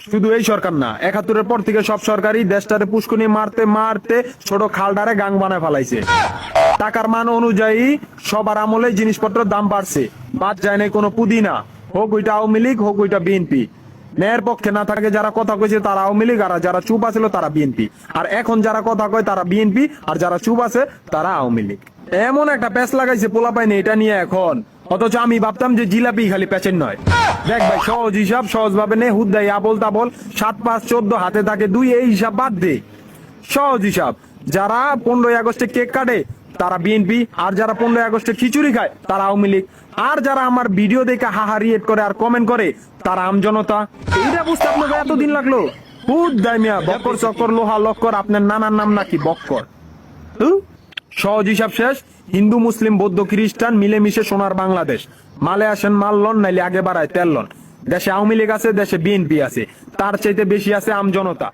শুধু এই সরকার না, 71-এর পর থেকে সব সরকারই দেশটারে পুষ্কুনি মারতে মারতে ছোট খালডারে গাং বানায় ফেলাইছে। টাকার মান অনুযায়ী সবার আমলে জিনিসপত্রের দাম বাড়ছে, বাদ যায় নাই কোনো পুদিনা, হোক ওইটা আওয়ামী লীগ হোক ওইটা বিএনপি। ন্যায়ের পক্ষে না থাকে যারা কথা কইছে তারা আওয়ামী লীগ, আর যারা চুপ আছিল তারা বিএনপি। আর এখন যারা কথা কয় তারা বিএনপি, আর যারা চুপ আছে তারা আওয়ামী লীগ। এমন একটা প্যাচ লাগাইছে পোলা পাইনি এটা নিয়ে এখন। অথচ আমি ভাবতাম যে জিলাপি খালি প্যাচের নয়। দেখ ভাই, সহজ হিসাব সহজ ভাবে নে, হুদ্দাই আবল তাবল 7, 5, 14 হাতে থাকে 2, এই হিসাব বাদ দে। সহজ হিসাব, যারা 15ই আগস্টে কেক কাটে তারা বিএনপি, আর যারা 15ই আগস্টে খিচুড়ি খায় তারা আওয়ামী লীগ, আর যারা আমার ভিডিও দেখে হাহা রিয়েট করে আর কমেন্ট করে তারা আমজনতা। এইটা বুঝতে আপনাকে এতদিন লাগলো? হুদ্দাই মিয়া, বক্কর চক্কর লোহা লক্কর, আপনার নানার নাম নাকি বক্কর? সহজ হিসাব শেষ। হিন্দু মুসলিম বৌদ্ধ খ্রিস্টান মিলেমিশে সোনার বাংলাদেশ। মালে আসেন মাল লন, নাইলে আগে বাড়ায় তেল লন। দেশে আওয়ামী লীগ আছে, দেশে বিএনপি আছে, তার চাইতে বেশি আছে আমজনতা।